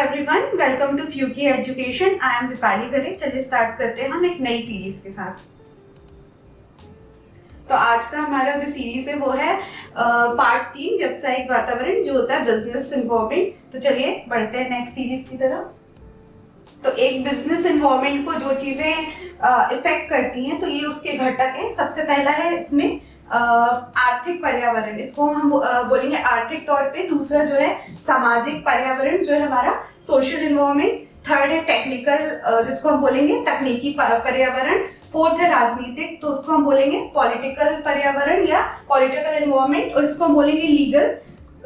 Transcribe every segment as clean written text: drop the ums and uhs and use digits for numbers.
Everyone, welcome to फ्यूकी education. I am Deepali करे। चलिए स्टार्ट करते हैं हम एक नई सीरीज के साथ। तो आज का हमारा जो सीरीज है वो है पार्ट 3 व्यावसायिक वातावरण, जो होता है बिजनेस इन्वायरमेंट। तो चलिए बढ़ते हैं नेक्स्ट सीरीज की तरफ। तो एक बिजनेस इन्वायरमेंट को जो चीजें इफेक्ट करती हैं, तो ये उसके घटक हैं। सबसे पहला है इसमें आर्थिक पर्यावरण, इसको हम बोलेंगे आर्थिक तौर पे। दूसरा जो है सामाजिक पर्यावरण, जो है हमारा सोशल इन्वायरमेंट। थर्ड है टेक्निकल, जिसको हम बोलेंगे तकनीकी पर्यावरण। फोर्थ है राजनीतिक, तो उसको हम बोलेंगे पॉलिटिकल पर्यावरण या पॉलिटिकल इन्वायरमेंट। और इसको हम बोलेंगे लीगल,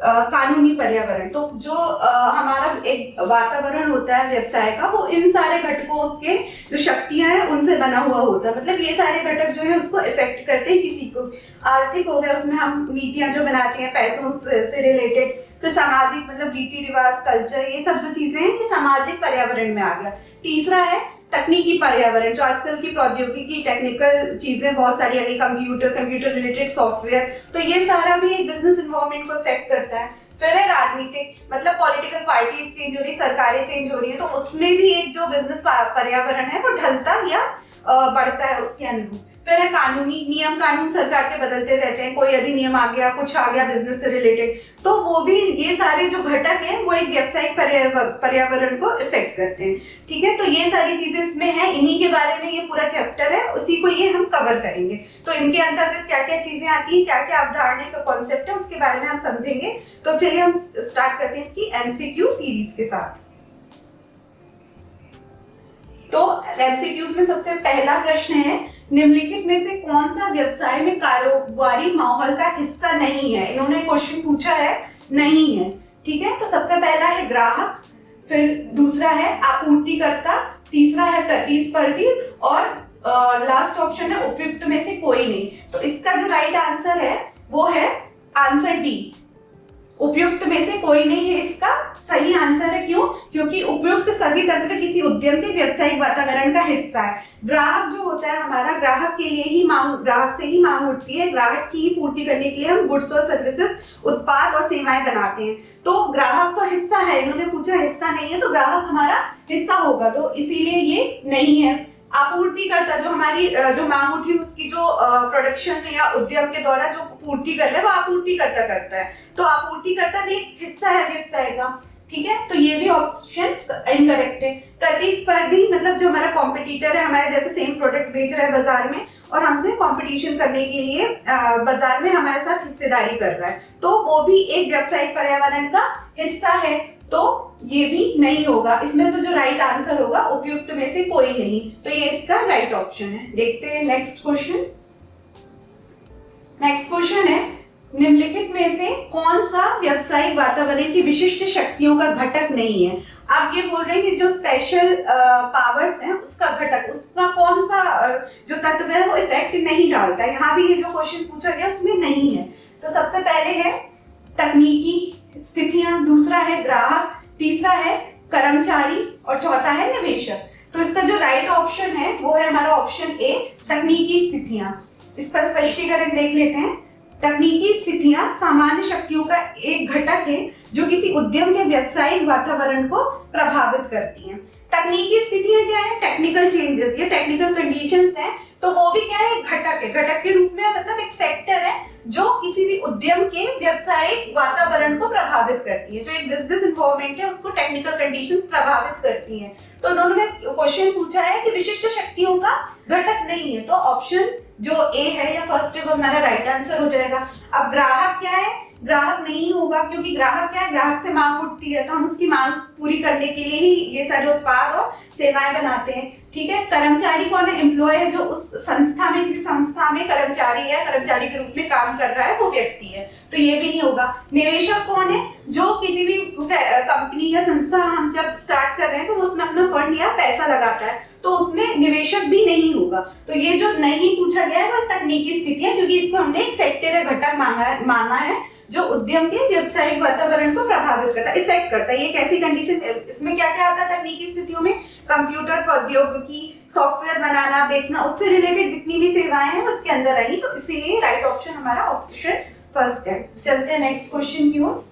कानूनी पर्यावरण। तो जो हमारा एक वातावरण होता है व्यवसाय का, वो इन सारे घटकों के जो शक्तियां हैं उनसे बना हुआ होता है। मतलब ये सारे घटक जो है उसको इफेक्ट करते हैं किसी को। आर्थिक हो गया, उसमें हम नीतियां जो बनाते हैं पैसों से रिलेटेड। फिर सामाजिक, मतलब रीति रिवाज, कल्चर, ये सब जो चीजें हैं ये सामाजिक पर्यावरण में आ गया। तीसरा है तकनीकी पर्यावरण, जो आजकल की प्रौद्योगिकी, टेक्निकल चीजें बहुत सारी आ गई, कंप्यूटर रिलेटेड सॉफ्टवेयर, तो ये सारा भी एक बिजनेस इन्वायरमेंट को इफेक्ट करता है। फिर है राजनीतिक, मतलब पॉलिटिकल पार्टीज चेंज हो रही, सरकारें चेंज हो रही है, तो उसमें भी एक जो बिजनेस पर्यावरण है वो ढलता या बढ़ता है उसके अनुरूप। फिर है कानूनी, नियम कानून सरकार के बदलते रहते हैं, कोई अधिनियम आ गया, कुछ आ गया बिजनेस से रिलेटेड, तो वो भी, ये सारे जो घटक हैं वो एक व्यावसायिक पर्यावरण को इफेक्ट करते हैं। ठीक है, तो ये सारी चीजें इसमें है, इन्हीं के बारे में ये पूरा चैप्टर है, उसी को ये हम कवर करेंगे। तो इनके अंतर्गत क्या क्या चीजें आती है, क्या क्या अवधारणा का कॉन्सेप्ट है, उसके बारे में हम समझेंगे। तो चलिए हम स्टार्ट करते हैं इसकी एमसीक्यू सीरीज के साथ। तो एमसीक्यूज में सबसे पहला प्रश्न है, निम्नलिखित में से कौन सा व्यवसाय में कारोबारी माहौल का हिस्सा नहीं है? इन्होंने क्वेश्चन पूछा है, नहीं है। ठीक है, तो सबसे पहला है ग्राहक, फिर दूसरा है आपूर्तिकर्ता, तीसरा है प्रतिस्पर्धी, और लास्ट ऑप्शन है उपयुक्त में से कोई नहीं। तो इसका जो राइट आंसर है वो है आंसर डी, उपयुक्त में से कोई नहीं है इसका सही आंसर है। क्यों? क्योंकि उपयुक्त सभी तंत्र किसी उद्यम के व्यावसायिक वातावरण का हिस्सा है। ग्राहक जो होता है हमारा, ग्राहक के लिए ही मांग, ग्राहक से ही मांग उठती है, ग्राहक की पूर्ति करने के लिए हम गुड्स और सर्विसेज, उत्पाद और सेवाएं बनाते हैं। तो ग्राहक तो हिस्सा है, इन्होंने पूछा हिस्सा नहीं है, तो ग्राहक हमारा हिस्सा होगा, तो इसीलिए ये नहीं है। आपूर्तिकर्ता, जो हमारी जो मांग उठी उसकी जो प्रोडक्शन या उद्यम के द्वारा जो पूर्ति कर रहा है वो आपूर्तिकर्ता करता है, तो आपूर्तिकर्ता भी एक हिस्सा है व्यवसाय का। ठीक है, तो ये भी ऑप्शन इनकरेक्ट है। प्रतिस्पर्धी, मतलब जो हमारा कॉम्पिटिटर है, हमारे जैसे सेम प्रोडक्ट बेच रहा है बाजार में और हमसे कंपटीशन करने के लिए बाजार में हमारे साथ हिस्सेदारी कर रहा है, तो वो भी एक व्यावसायिक पर्यावरण का हिस्सा है, तो ये भी नहीं होगा। इसमें से जो राइट आंसर होगा उपयुक्त में से कोई नहीं, तो ये इसका राइट ऑप्शन है। देखते हैं नेक्स्ट क्वेश्चन। नेक्स्ट क्वेश्चन है, निम्नलिखित में से कौन सा व्यावसायिक वातावरण की विशिष्ट शक्तियों का घटक नहीं है? आप ये बोल रहे हैं कि जो स्पेशल पावर्स हैं उसका घटक, उसका कौन सा जो तत्व है वो इफेक्ट नहीं डालता है? यहाँ भी ये जो क्वेश्चन पूछा गया उसमें नहीं है। तो सबसे पहले है तकनीकी स्थितियां, दूसरा है ग्राहक, तीसरा है कर्मचारी, और चौथा है निवेशक। तो इसका जो राइट ऑप्शन है वो है हमारा ऑप्शन ए, तकनीकी स्थितियां। इसका स्पष्टीकरण देख लेते हैं। तकनीकी स्थितियां सामान्य शक्तियों का एक घटक है जो किसी उद्यम के व्यावसायिक वातावरण को प्रभावित करती हैं। तकनीकी स्थितियां क्या है? टेक्निकल चेंजेस, ये टेक्निकल कंडीशंस हैं, तो वो भी क्या है? घटक है, घटक के रूप में, मतलब एक फैक्टर है जो किसी भी उद्यम के व्यवसायिक वातावरण को प्रभावित करती है। जो एक बिजनेस इन्वायरमेंट है उसको टेक्निकल कंडीशंस प्रभावित करती हैं। तो उन्होंने क्वेश्चन पूछा है कि विशिष्ट शक्तियों का घटक नहीं है, तो ऑप्शन जो ए है या फर्स्ट है वो हमारा राइट आंसर हो जाएगा। अब ग्राहक क्या है? ग्राहक नहीं होगा, क्योंकि ग्राहक क्या है? ग्राहक से मांग उठती है, तो हम उसकी मांग पूरी करने के लिए ही ये सारे उत्पाद और सेवाएं बनाते हैं। ठीक है, कर्मचारी कौन है? एम्प्लॉय है, जो उस संस्था में, किसी संस्था में कर्मचारी है, कर्मचारी के रूप में काम कर रहा है, वो व्यक्ति है, तो ये भी नहीं होगा। निवेशक कौन है? जो किसी भी कंपनी या संस्था हम जब स्टार्ट कर रहे हैं तो उसमें अपना फंड या पैसा लगाता है, तो उसमें निवेशक भी नहीं होगा। तो ये जो नहीं पूछा गया है वो तकनीकी स्थिति है, क्योंकि इसको हमने एक फैक्टर या घटक माना है जो उद्यम के व्यावसायिक वातावरण को प्रभावित करता है, इफेक्ट करता है। ये कैसी कंडीशन, इसमें क्या क्या आता है तकनीकी स्थितियों में? कंप्यूटर प्रौद्योगिकी, सॉफ्टवेयर बनाना, बेचना, उससे रिलेटेड जितनी भी सेवाएं हैं उसके अंदर आएंगी, तो इसीलिए राइट ऑप्शन हमारा ऑप्शन फर्स्ट है। चलते हैं नेक्स्ट क्वेश्चन की ओर।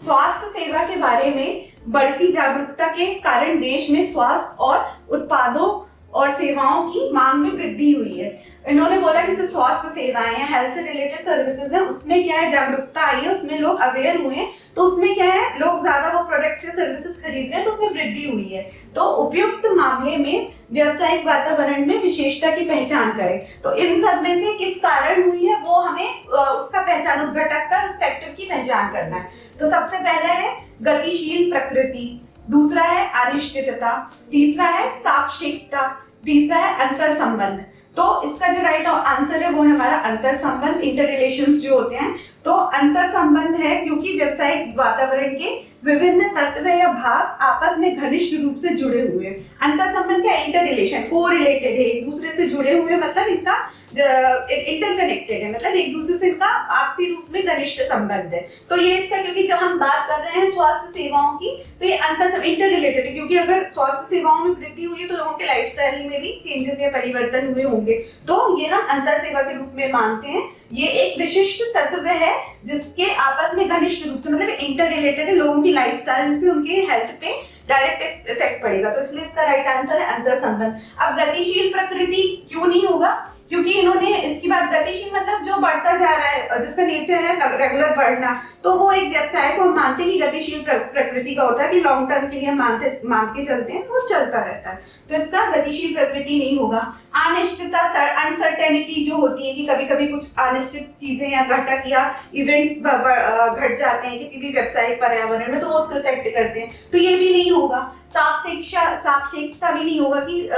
स्वास्थ्य सेवा के बारे में बढ़ती जागरूकता के कारण देश में स्वास्थ्य और उत्पादों और सेवाओं की मांग में वृद्धि हुई है। इन्होंने बोला कि जो स्वास्थ्य सेवाएं हैं, हेल्थ से रिलेटेड सर्विसेज है, उसमें क्या है, जागरूकता आई है, उसमें लोग अवेयर हुए हैं, तो उसमें क्या है, लोग ज्यादा वो प्रोडक्ट्स या सर्विसेज खरीद रहे हैं, तो उसमें वृद्धि हुई है। तो उपयुक्त मामले में व्यावसायिक वातावरण में विशेषता की पहचान करें। तो इन सब में से किस कारण हुई है, वो हमें उसका पहचान, उस घटक का, उस फैक्टर की पहचान करना है। तो सबसे पहला है गतिशील प्रकृति, दूसरा है अनिश्चितता, तीसरा है सापेक्षता, तीसरा है अंतर संबंध। तो इसका जो राइट आंसर है वो है हमारा अंतर संबंध, इंटर रिलेशंस जो होते हैं। तो अंतर संबंध है क्योंकि व्यावसायिक वातावरण के विभिन्न तत्व या भाग आपस में घनिष्ठ रूप से जुड़े हुए हैं। अंतर संबंध क्या, इंटर रिलेशन, को रिलेटेड है, एक दूसरे से जुड़े हुए, मतलब इनका इंटरकनेक्टेड है, मतलब एक दूसरे से इनका आपसी रूप में घनिष्ठ संबंध है। तो ये इसका, क्योंकि जब हम बात कर रहे हैं स्वास्थ्य सेवाओं की, तो ये इंटर रिलेटेड है, क्योंकि अगर स्वास्थ्य सेवाओं में वृद्धि हुई है तो लोगों के लाइफस्टाइल में भी चेंजेस या परिवर्तन हुए होंगे, तो ये हम अंतर सेवा के रूप में मानते हैं। ये एक विशिष्ट तत्व है जिसके आपस में घनिष्ठ रूप से, मतलब इंटर रिलेटेड है, लोगों की लाइफस्टाइल से उनके हेल्थ पे डायरेक्ट इफेक्ट पड़ेगा, तो इसलिए इसका राइट आंसर है अंतर संबंध। अब गतिशील प्रकृति क्यों नहीं होगा, क्योंकि इन्होंने इसकी बात, गतिशील मतलब जो बढ़ता जा रहा है, जिसका नेचर है रेगुलर बढ़ना, तो वो एक व्यवसाय को हम मानते हैं कि गतिशील प्रकृति का होता है, कि लॉन्ग टर्म के लिए हम मान के चलते हैं, वो चलता रहता है, तो इसका गतिशील प्रकृति नहीं होगा। अनिश्चितता, अनसर्टेनिटी जो होती है कि कभी कभी कुछ अनिश्चित चीजें या घटक या इवेंट्स घट जाते हैं किसी भी व्यवसायिक पर्यावरण में, तो वो उसको इफेक्ट करते हैं, तो ये भी नहीं होगा। सापेक्षता भी नहीं होगा कि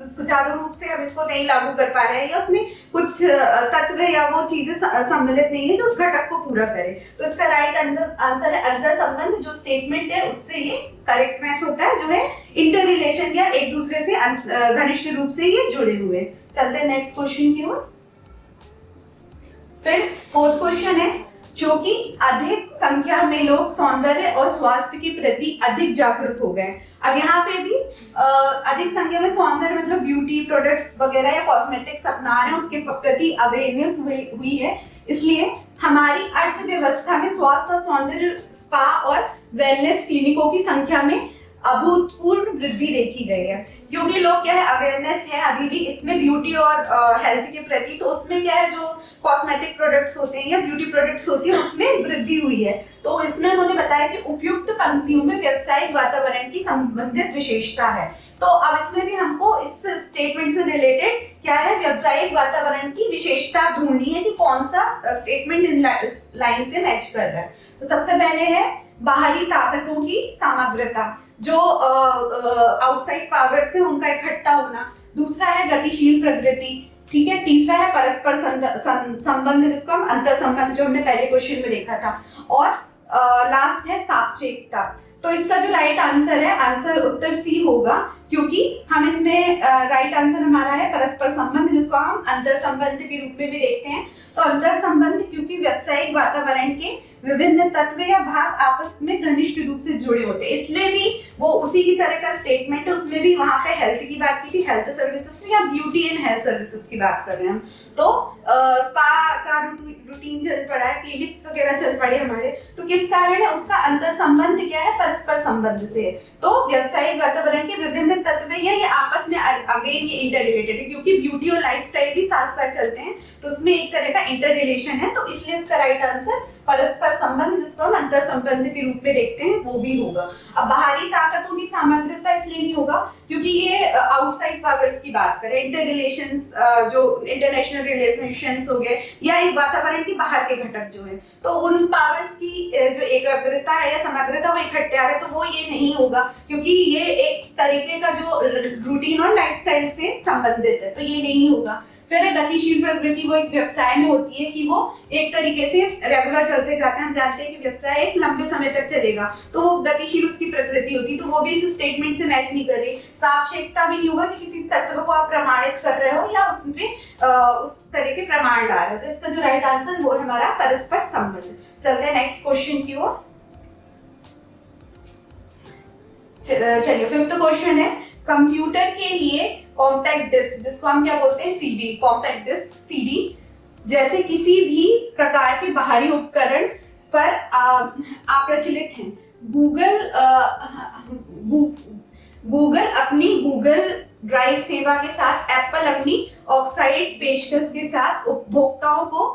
सुचारू रूप से हम इसको नहीं लागू कर पा रहे हैं, या उसमें कुछ तत्व या वो चीजें सम्मिलित नहीं है जो उस घटक को पूरा करे। तो इसका राइट आंसर है अंतर संबंध, जो स्टेटमेंट है उससे ये करेक्ट मैच होता है, जो है इंटर रिलेशन या एक दूसरे से घनिष्ठ रूप से ये जुड़े हुए। चलते हैं नेक्स्ट क्वेश्चन की ओर। फिर फोर्थ क्वेश्चन है, जो कि अधिक संख्या में लोग सौंदर्य और स्वास्थ्य के प्रति अधिक जागरूक हो गए। अब यहाँ पे भी अधिक संख्या में सौंदर्य मतलब ब्यूटी प्रोडक्ट्स वगैरह या कॉस्मेटिक्स अपना रहे हैं, उसके प्रति अवेयरनेस हुई है, इसलिए हमारी अर्थव्यवस्था में स्वास्थ्य और सौंदर्य स्पा और वेलनेस क्लिनिकों की संख्या में अभूतपूर्व वृद्धि देखी गई है। क्योंकि लोग क्या है, अवेयरनेस है अभी भी इसमें ब्यूटी और हेल्थ के प्रति, तो उसमें क्या है, जो कॉस्मेटिक प्रोडक्ट्स होते हैं या ब्यूटी प्रोडक्ट्स होती है उसमें वृद्धि हुई है। तो इसमें उन्होंने बताया कि उपयुक्त पंक्तियों में व्यावसायिक वातावरण की संबंधित विशेषता है। तो अब इसमें भी हमको इस स्टेटमेंट से रिलेटेड क्या है, व्यावसायिक वातावरण की विशेषता ढूंढनी है कि कौन सा स्टेटमेंट इन लाइन से मैच कर रहा है। तो सबसे पहले है बाहरी ताकतों की सामग्रता, जो आउटसाइड पावर्स है उनका इकट्ठा होना। दूसरा है गतिशील प्रकृति, ठीक है। तीसरा है परस्पर संबंध, जिसको हम अंतर संबंध, जो हमने पहले क्वेश्चन में देखा था। और लास्ट है सापेक्षता। तो इसका जो राइट आंसर है, आंसर उत्तर सी होगा, क्योंकि हम इसमें राइट आंसर हमारा है परस्पर संबंध, जिसको हम अंतर संबंध के रूप में भी देखते हैं। तो अंतर संबंध क्योंकि व्यावसायिक वातावरण के विभिन्न तत्व या भाग आपस में घनिष्ठ रूप से जुड़े होते हैं, इसमें भी वो उसी की तरह का स्टेटमेंट है, उसमें भी वहां पे हेल्थ की बात की थी, हेल्थ सर्विसेज या ब्यूटी एंड हेल्थ सर्विसेज की बात कर रहे हैं हम। तो स्पा का रूटीन चल पड़ा है, क्लिनिक्स वगैरह चल पड़े हमारे, तो किस कारण है, उसका अंतर संबंध क्या है, परस्पर संबंध से है। तो व्यावसायिक वातावरण के विभिन्न तत्व या ये आपस में अगेन ये इंटर रिलेटेड है, क्योंकि ब्यूटी और लाइफस्टाइल भी साथ साथ चलते हैं, तो उसमें एक तरह का इंटर रिलेशन है। तो इसलिए इसका राइट आंसर परस्पर संबंध, जिसको हम अंतर संबंध के रूप में देखते हैं, वो भी होगा। अब बाहरी ताकतों की सामग्रिता इसलिए नहीं होगा क्योंकि ये आउटसाइड पावर्स की बात करें, इंटर रिलेशंस, जो इंटरनेशनल रिलेशंस हो गए, या एक वातावरण के बाहर के घटक जो है, तो उन पावर्स की जो एकाग्रता है या समग्रता वो इकट्ठे आ रहे, तो वो ये नहीं होगा, क्योंकि ये एक तरीके का जो रूटीन और लाइफस्टाइल से संबंधित है, तो ये नहीं होगा। फिर गतिशील प्रकृति, वो एक व्यवसाय में होती है कि वो एक तरीके से रेगुलर चलते जाते हैं। हम जानते हैं कि व्यवसाय एक लंबे समय तक चलेगा, तो वो गतिशील उसकी प्रकृति होती है, तो वो भी इस स्टेटमेंट से मैच नहीं कर रही। सापेक्षता भी नहीं होगा कि किसी तत्व को आप प्रमाणित कर रहे हो या उसमें उस तरह के प्रमाण ला रहे हो। तो इसका जो राइट आंसर वो है हमारा परस्पर संबंध। चलते हैं नेक्स्ट क्वेश्चन की ओर। चलिए फिफ्थ क्वेश्चन है, कंप्यूटर के लिए कॉम्पैक्ट डिस्क, जिसको हम क्या बोलते हैं, सीडी, कॉम्पैक्ट डिस्क सीडी जैसे किसी भी प्रकार के बाहरी उपकरण पर अप्रचलित हैं। गूगल अपनी गूगल ड्राइव सेवा के साथ, एप्पल अपनी ऑक्साइड पेशकश के साथ उपभोक्ताओं को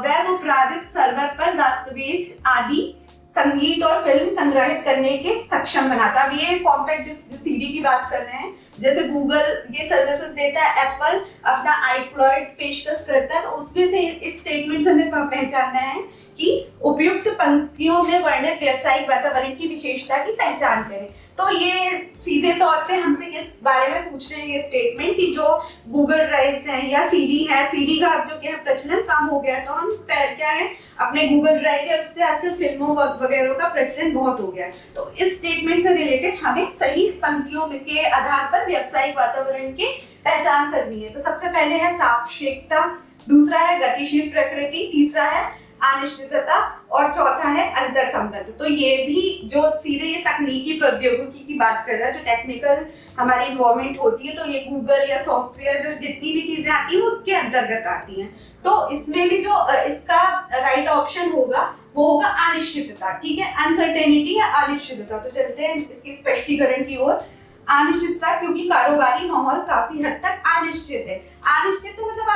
वेब उपराधित सर्वर पर दस्तावेज आदि संगीत और फिल्म संग्रहित करने के सक्षम बनाता। अब ये कॉम्पैक्ट सीडी की बात कर रहे हैं, जैसे गूगल ये सर्विसेज देता है, एप्पल अपना आईक्लाउड पेशकश करता है, तो उसमें से इस स्टेटमेंट से हमें पहचानना है कि उपयुक्त पंक्तियों में वर्णित व्यावसायिक वातावरण की विशेषता की पहचान करें। तो ये सीधे तौर पे हमसे किस बारे में पूछ रहे हैं ये स्टेटमेंट कि जो गूगल ड्राइव्स हैं या सीडी है, सीडी का अब जो क्या है प्रचलन कम हो गया है, तो हम क्या है अपने गूगल ड्राइव है उससे आजकल फिल्मों वगैरह का प्रचलन बहुत हो गया है। तो इस स्टेटमेंट से रिलेटेड हमें सही पंक्तियों के आधार पर व्यावसायिक वातावरण की पहचान करनी है। तो सबसे पहले है सापेक्षता, दूसरा है गतिशील प्रकृति, तीसरा है अनिश्चितता और चौथा है अंतर संबंध। तो ये भी जो सीधे ये तकनीकी प्रौद्योगिकी की बात कर रहा है, जो टेक्निकल हमारी इन्वॉल्वमेंट होती है, तो ये गूगल या सॉफ्टवेयर जो जितनी भी चीजें आती हैं उसके अंतर्गत आती हैं। तो इसमें भी जो इसका राइट ऑप्शन होगा वो होगा अनिश्चितता। ठीक है, अनसर्टेनिटी या अनिश्चितता। तो चलते हैं इसके स्पष्टीकरण की ओर। अनिश्चितता क्योंकि कारोबारी माहौल काफी हद तक अनिश्चित है। अनिश्चित तो मतलब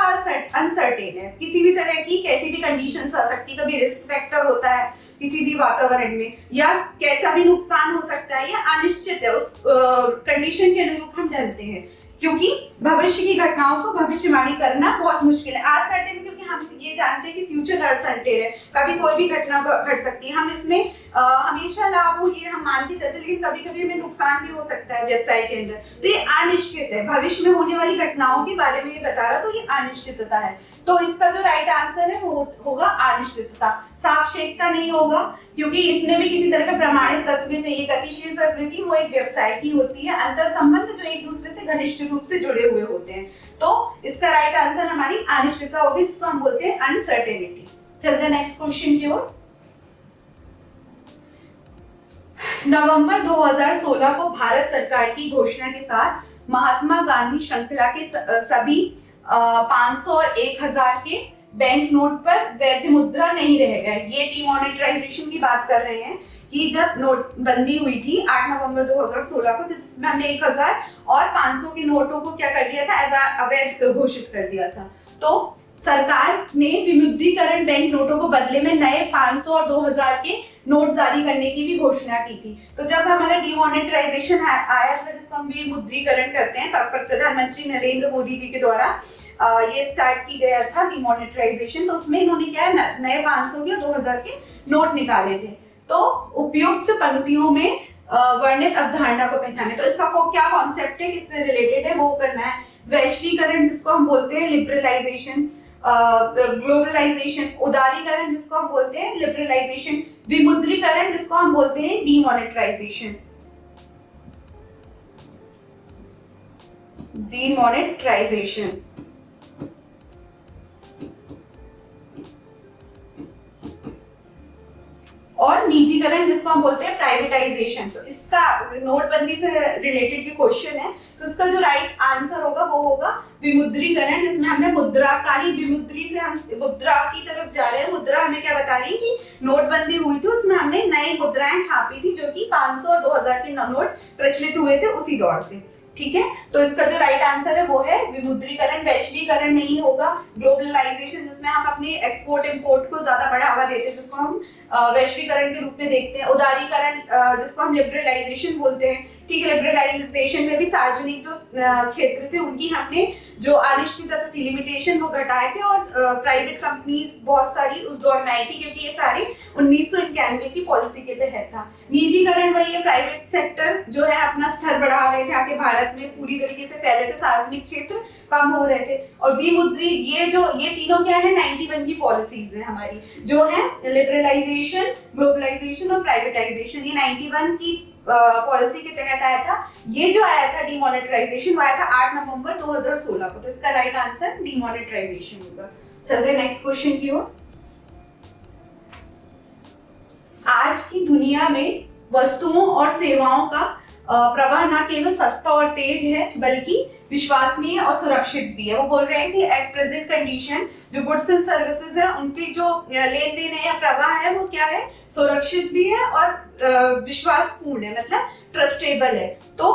अनसर्टेन है, किसी भी तरह की कैसी भी कंडीशंस आ सकती, कभी रिस्क फैक्टर होता है किसी भी वातावरण में, या कैसा भी नुकसान हो सकता है, या अनिश्चित है, उस कंडीशन के अनुरूप हम ढलते हैं। क्योंकि भविष्य की घटनाओं को भविष्यवाणी करना बहुत मुश्किल है। अनसर्टेन क्योंकि हम ये जानते हैं कि फ्यूचर अनसर्टेन है, कभी कोई भी घटना घट सकती है। हम इसमें हमेशा लाभ हो ये हम मान के चलते, लेकिन कभी कभी हमें नुकसान भी हो सकता है व्यवसाय के अंदर। तो ये अनिश्चित है, भविष्य में होने वाली घटनाओं के बारे में ये बता रहा, तो ये अनिश्चितता है। तो इसका जो राइट आंसर है वो होगा अनिश्चितता। सापेक्षता नहीं होगा क्योंकि इसमें भी किसी तरह का प्रमाणित तत्व चाहिए। गतिशील प्रकृति वो एक व्यवसाय की होती है, अंतर संबंध जो एक दूसरे से घनिष्ठ रूप से जुड़े हुए होते हैं। तो इसका राइट आंसर हमारी अनिश्चितता होगी, जिसको हम बोलते हैं अनसर्टेनिटी। चलते हैं नेक्स्ट क्वेश्चन की ओर। नवंबर 2016 को भारत सरकार की घोषणा के साथ महात्मा गांधी श्रृंखला के सभी 500 और 1000 के बैंक नोट पर वैध मुद्रा नहीं रह गए। ये डिमोनेटाइजेशन की बात कर रहे हैं कि जब नोटबंदी हुई थी 8 नवंबर 2016 को, जिसमें हमने 1000 और 500 के नोटों को क्या कर दिया था, अवैध घोषित कर दिया था। तो सरकार ने विमुद्रीकरण बैंक नोटों को बदले में नए 500 और 2000 के नोट जारी करने की भी घोषणा की थी। तो जब हमारा डिमोनेटाइजेशन आया था, जिसको हम विमुद्रीकरण करते हैं, प्रधानमंत्री नरेंद्र मोदी जी के द्वारा ये स्टार्ट की गया था डिमोनेटाइजेशन। तो उसमें इन्होंने क्या है नए 500 के और 2000 के नोट निकाले थे। तो उपयुक्त पंक्तियों में वर्णित अवधारणा को पहचाने। तो इसका क्या कॉन्सेप्ट है, किससे रिलेटेड है, वो करना है। वैश्वीकरण जिसको हम बोलते हैं लिबरलाइजेशन, ग्लोबलाइजेशन, उदारीकरण जिसको हम बोलते हैं लिबरलाइजेशन, विमुद्रीकरण जिसको हम बोलते हैं डीमोनेटाइजेशन। डीमोनेटाइजेशन और निजीकरण जिसको हम बोलते हैं प्राइवेटाइजेशन। तो इसका नोटबंदी से रिलेटेड जो क्वेश्चन है, तो इसका जो राइट आंसर होगा वो होगा विमुद्रीकरण, जिसमें हमने मुद्रा का ही विमुद्री से हम मुद्रा की तरफ जा रहे हैं। मुद्रा हमें क्या बता रही है कि नोटबंदी हुई थी, उसमें हमने नई मुद्राएं छापी थी, जो कि 500 और 2000 के नोट प्रचलित हुए थे उसी दौर से। ठीक है, तो इसका जो राइट आंसर है वो है विमुद्रीकरण। वैश्वीकरण नहीं होगा, ग्लोबलाइजेशन जिसमें हम अपने एक्सपोर्ट इंपोर्ट को ज्यादा बढ़ावा देते हैं, जिसको हम वैश्वीकरण के रूप में देखते हैं। उदारीकरण जिसको हम लिबरलाइजेशन बोलते हैं। ठीक है, लिबरलाइजेशन में भी सार्वजनिक जो क्षेत्र थे उनकी हमने जो अनिश्चितता थी, लिमिटेशन, वो घटाए थे, और प्राइवेट कंपनीज बहुत सारी उस दौर में आई थी, क्योंकि ये सारे 1991 की पॉलिसी के तहत था। निजीकरण वही है, प्राइवेट सेक्टर जो है अपना स्तर बढ़ा रहे थे, आके भारत में पूरी तरीके से फैले थे, सार्वजनिक क्षेत्र कम हो रहे थे। और विमुद्री ये तीनों क्या है 91 की पॉलिसीज है हमारी, जो है लिबरलाइजेशन, ग्लोबलाइजेशन और प्राइवेटाइजेशन। ये 91 की पॉलिसी के तहत आया था। ये जो आया था डिमोनेटाइजेशन, वो आया था 8 नवंबर 2016 को। तो इसका राइट आंसर डिमोनेटाइजेशन होगा। चलते हैं नेक्स्ट क्वेश्चन की ओर। आज की दुनिया में वस्तुओं और सेवाओं का प्रवाह न केवल सस्ता और तेज है बल्कि विश्वसनीय और सुरक्षित भी है। वो बोल रहे हैं कि एट प्रेजेंट कंडीशन जो गुड्स एंड सर्विसेज है उनकी जो लेन देन है या प्रवाह है वो क्या है, सुरक्षित भी है और विश्वासपूर्ण है, मतलब ट्रस्टेबल है। तो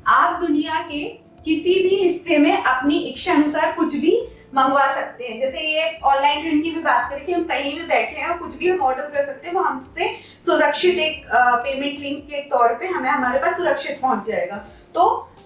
आप दुनिया के किसी भी हिस्से में अपनी इच्छा अनुसार कुछ भी मंगवा सकते हैं। जैसे ये ऑनलाइन ट्रेंड की भी बात करें कि हम कहीं भी बैठे हैं और कुछ भी हम ऑर्डर कर सकते हैं, वो हमसे सुरक्षित एक पेमेंट लिंक के तौर पे हमें हमारे पास सुरक्षित पहुंच जाएगा। तो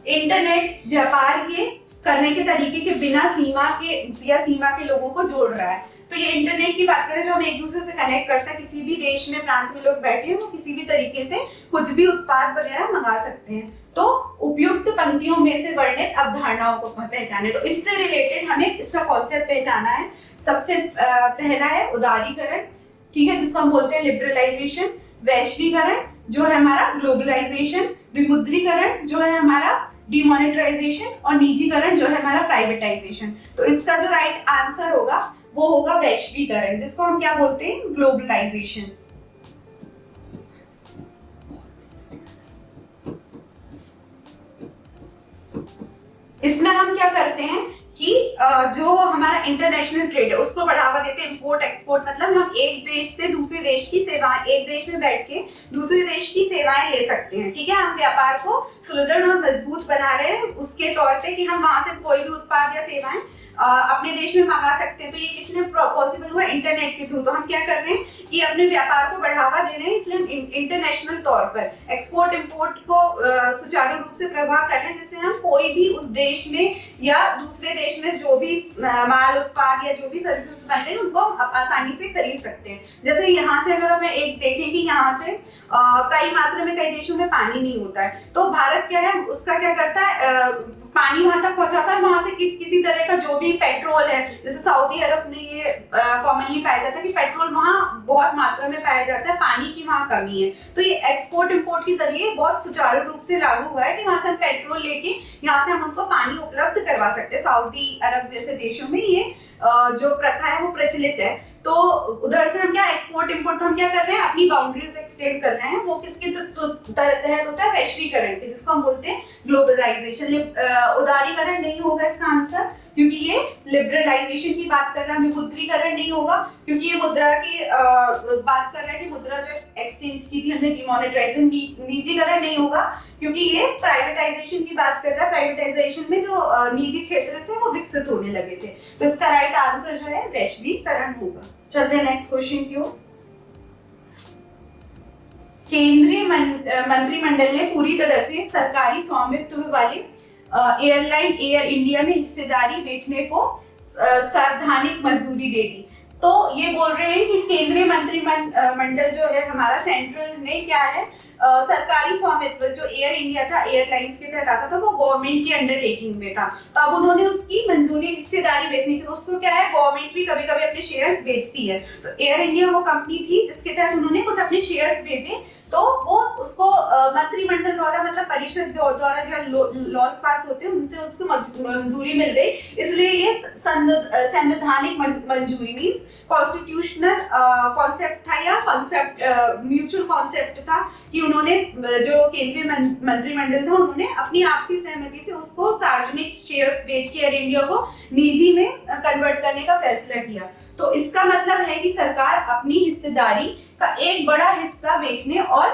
इंटरनेट व्यापार के करने के तरीके के बिना सीमा के लोगों को जोड़ रहा है। तो ये इंटरनेट की बात करें जो हम एक दूसरे से कनेक्ट करता है, किसी भी देश में प्रांत में लोग बैठे हैं वो किसी भी तरीके से कुछ भी उत्पाद वगैरह मंगा सकते हैं। तो उपयुक्त पंक्तियों में से वर्णित अवधारणाओं को पहचाने। तो इससे रिलेटेड हमें इसका कॉन्सेप्ट पहचाना है। सबसे पहला है उदारीकरण, ठीक है, जिसको हम बोलते हैं लिबरलाइजेशन। वैश्वीकरण जो है हमारा ग्लोबलाइजेशन। विमुद्रीकरण जो है हमारा डिमोनेटाइजेशन। और निजीकरण जो है हमारा प्राइवेटाइजेशन। तो इसका जो राइट आंसर होगा वो होगा वैश्वीकरण, जिसको हम क्या बोलते हैं, ग्लोबलाइजेशन। इसमें हम क्या करते हैं कि जो हमारा इंटरनेशनल ट्रेड है उसको बढ़ावा देते हैं। इंपोर्ट एक्सपोर्ट मतलब हम एक देश से दूसरे देश की सेवाएं, एक देश में बैठ के दूसरे देश की सेवाएं ले सकते हैं, ठीक है। हम व्यापार को सुदृढ़ और मजबूत बना रहे हैं उसके तौर पे कि हम वहां से कोई भी उत्पाद या सेवाएं अपने देश में मंगा सकते हैं। तो ये इसलिए पॉसिबल हुआ इंटरनेट के थ्रू। तो हम क्या कर रहे हैं कि अपने व्यापार को बढ़ावा दे रहे हैं, इसलिए हम इंटरनेशनल तौर पर एक्सपोर्ट इंपोर्ट को सुचारू रूप से प्रभाव कर रहे हैं, जिससे हम कोई भी उस देश में या दूसरे देश में जो भी माल उत्पाद या जो भी सर्विसेज बन रहे हैं उनको आसानी से खरीद सकते हैं। जैसे यहाँ से अगर हमें एक देखें कि यहाँ से कई मात्रा में कई देशों में पानी नहीं होता है, तो भारत क्या है उसका क्या करता है, पानी वहां तक पहुंचाता है। वहां से किसी तरह का जो भी पेट्रोल है, जैसे सऊदी अरब में ये कॉमनली पाया जाता है कि पेट्रोल वहां बहुत मात्रा में पाया जाता है, पानी की वहां कमी है। तो ये एक्सपोर्ट इंपोर्ट के जरिए बहुत सुचारू रूप से लागू हुआ है कि वहां से हम पेट्रोल लेके यहाँ से हम उनको पानी उपलब्ध करवा सकते हैं। सऊदी अरब जैसे देशों में ये जो प्रथा है वो प्रचलित है। तो उधर से हम क्या एक्सपोर्ट इंपोर्ट, तो हम क्या कर रहे हैं अपनी बाउंड्रीज एक्सटेंड कर रहे हैं। वो किसके तहत होता है, वैश्वीकरण के, जिसको हम बोलते हैं ग्लोबलाइजेशन। उदारीकरण नहीं होगा इसका आंसर, क्योंकि ये लिबरलाइजेशन की बात कर रहा है। विमुद्रीकरण नहीं होगा क्योंकि ये मुद्रा की बात कर रहा है कि मुद्रा जो एक्सचेंज की थी हमने डिमोनेटाइजेशन। निजीकरण नहीं होगा क्योंकि ये प्राइवेटाइजेशन की बात कर रहा है। प्राइवेटाइजेशन में जो निजी क्षेत्र थे वो विकसित होने लगे थे। तो इसका राइट आंसर जो है वैश्वीकरण होगा। चलते हैं नेक्स्ट क्वेश्चन की ओर। केंद्रीय मंत्रिमंडल ने पूरी तरह से सरकारी स्वामित्व वाले एयरलाइन एयर इंडिया में हिस्सेदारी बेचने को संवैधानिक मंजूरी दे दी। तो ये बोल रहे हैं कि केंद्रीय मंत्रिमंडल जो है हमारा सेंट्रल ने क्या है, सरकारी स्वामित्व जो एयर इंडिया था एयरलाइंस के तहत आता था वो गवर्नमेंट की अंडरटेकिंग में था। तो अब उन्होंने उसकी मंजूरी हिस्सेदारी बेचने की। दोस्तों क्या है, गवर्नमेंट भी कभी कभी अपने शेयर्स बेचती है। तो एयर इंडिया वो कंपनी थी जिसके तहत उन्होंने कुछ अपने शेयर्स बेचे। तो वो उसको मंत्रिमंडल द्वारा मतलब परिषद द्वारा जो लॉज पास होते हैं उनसे उसको मंजूरी मिल रही, इसलिए ये संवैधानिक मंजूरी मींस कॉन्स्टिट्यूशनल कॉन्सेप्ट था या कॉन्सेप्ट म्यूचुअल कॉन्सेप्ट था कि उन्होंने जो केंद्रीय मंत्रिमंडल था उन्होंने अपनी आपसी सहमति से उसको सार्वजनिक शेयर्स बेच के एयर इंडिया को निजी में कन्वर्ट करने का फैसला किया। तो इसका मतलब है कि सरकार अपनी हिस्सेदारी का एक बड़ा हिस्सा बेचने और